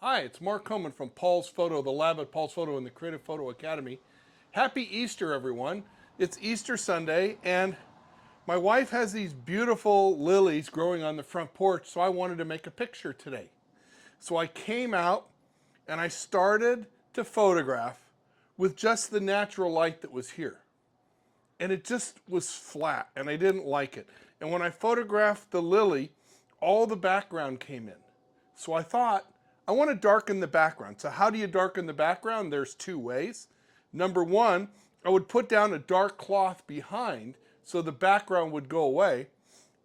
Hi, it's Mark Coman from Paul's Photo, the lab at Paul's Photo and the Creative Photo Academy. Happy Easter, everyone. It's Easter Sunday, and my wife has these beautiful lilies growing on the front porch, so I wanted to make a picture today. So I came out and I started to photograph with just the natural light that was here. And it just was flat, and I didn't like it. And when I photographed the lily, all the background came in. So I thought, I want to darken the background. So how do you darken the background? There's two ways. Number one, I would put down a dark cloth behind so the background would go away.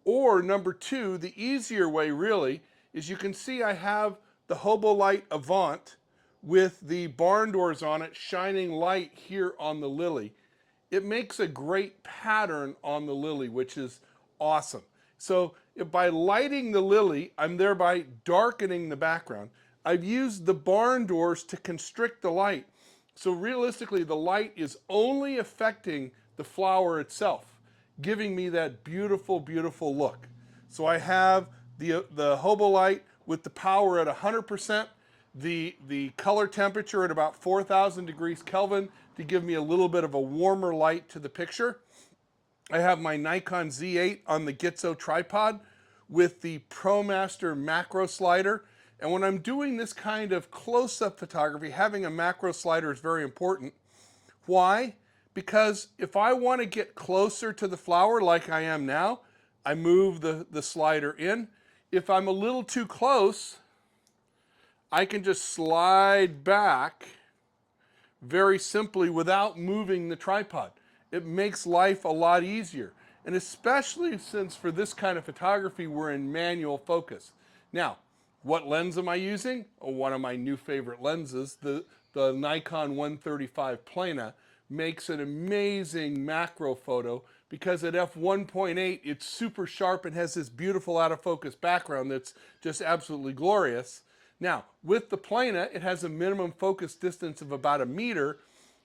Or number two, the easier way really, is you can see I have the Hobo Light Avant with the barn doors on it shining light here on the lily. It makes a great pattern on the lily, which is awesome. So by lighting the lily, I'm thereby darkening the background. I've used the barn doors to constrict the light. So realistically, the light is only affecting the flower itself, giving me that beautiful, beautiful look. So I have the Hobo Light with the power at 100%, the color temperature at about 4,000 degrees Kelvin to give me a little bit of a warmer light to the picture. I have my Nikon Z8 on the Gitzo tripod with the ProMaster macro slider. And when I'm doing this kind of close-up photography, having a macro slider is very important. Why? Because if I want to get closer to the flower like I am now, I move the slider in. If I'm a little too close, I can just slide back very simply without moving the tripod. It makes life a lot easier. And especially since for this kind of photography, we're in manual focus. Now, what lens am I using? Oh, one of my new favorite lenses, the Nikon 135 Plana, makes an amazing macro photo because at f1.8 it's super sharp and has this beautiful out of focus background that's just absolutely glorious. Now, with the Plana, it has a minimum focus distance of about 1 meter,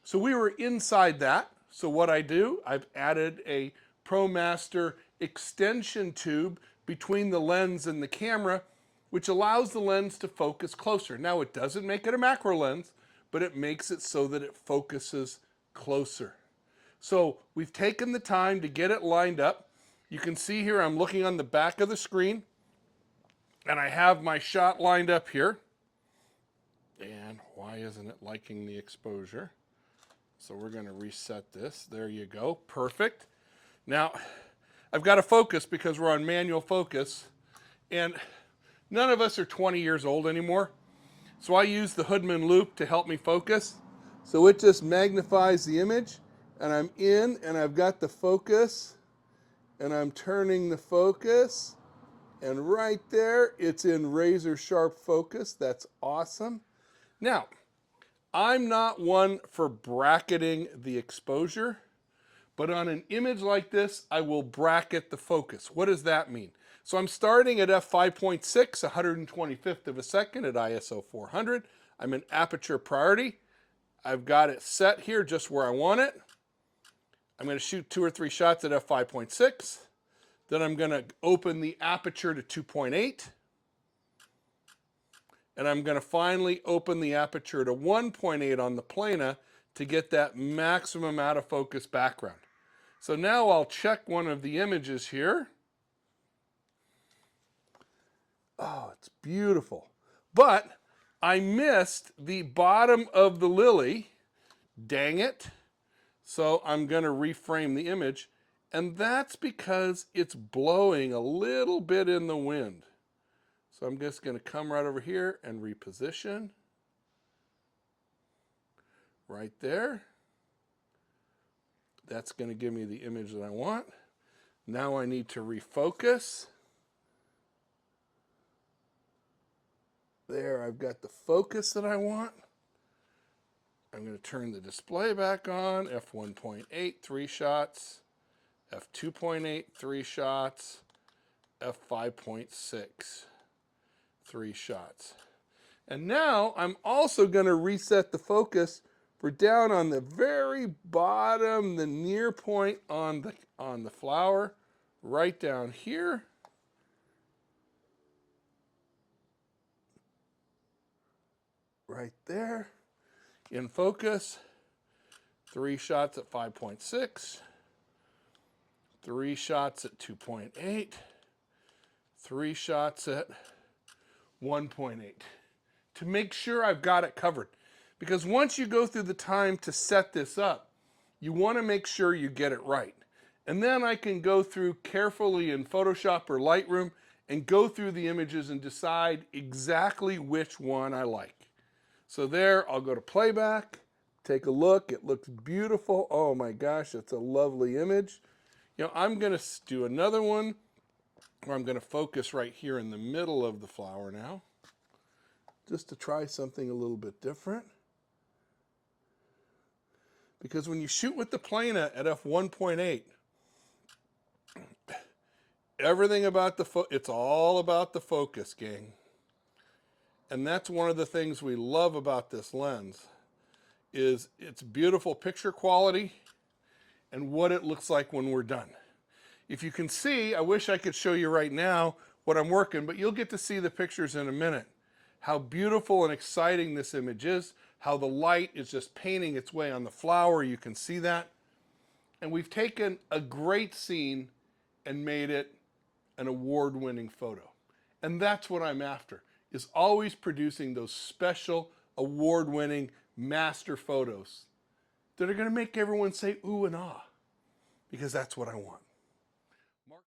so we were inside that. So what I do, I've added a ProMaster extension tube between the lens and the camera, which allows the lens to focus closer. Now, it doesn't make it a macro lens, but it makes it so that it focuses closer. So we've taken the time to get it lined up. You can see here I'm looking on the back of the screen, and I have my shot lined up here. And why isn't it liking the exposure? So we're going to reset this. There you go. Perfect. Now, I've got to focus because we're on manual focus. And none of us are 20 years old anymore. So I use the Hoodman loop to help me focus. So it just magnifies the image. And I'm in, and I've got the focus. And I'm turning the focus. And right there, it's in razor sharp focus. That's awesome. Now, I'm not one for bracketing the exposure, but on an image like this, I will bracket the focus. What does that mean? So I'm starting at f5.6, 125th of a second at ISO 400. I'm in aperture priority. I've got it set here just where I want it. I'm going to shoot 2 or 3 shots at f5.6. Then I'm going to open the aperture to 2.8. And I'm going to finally open the aperture to 1.8 on the Plana to get that maximum out of focus background. So now I'll check one of the images here. Oh, it's beautiful. But I missed the bottom of the lily. Dang it. So I'm going to reframe the image. And that's because it's blowing a little bit in the wind. So I'm just going to come right over here and reposition. Right there. That's going to give me the image that I want. Now I need to refocus. There, I've got the focus that I want. I'm going to turn the display back on. f1.8, 3 shots. f2.8, 3 shots. f5.6, 3 shots. And now I'm also going to reset the focus for down on the very bottom, the near point on the flower, right down here. right there. In focus, 3 shots at 5.6, 3 shots at 2.8, 3 shots at 1.8 to make sure I've got it covered. Because once you go through the time to set this up, you want to make sure you get it right. And then I can go through carefully in Photoshop or Lightroom and go through the images and decide exactly which one I like. So there, I'll go to playback, take a look. It looks beautiful. Oh my gosh, it's a lovely image. You know, I'm going to do another one where I'm going to focus right here in the middle of the flower now, just to try something a little bit different. Because when you shoot with the Plana at f1.8, everything about it's all about the focus, gang. And that's one of the things we love about this lens is its beautiful picture quality and what it looks like when we're done. If you can see, I wish I could show you right now what I'm working, but you'll get to see the pictures in a minute. How beautiful and exciting this image is, how the light is just painting its way on the flower, you can see that. And we've taken a great scene and made it an award-winning photo. And that's what I'm after, is always producing those special, award-winning master photos that are gonna make everyone say ooh and ah, because that's what I want.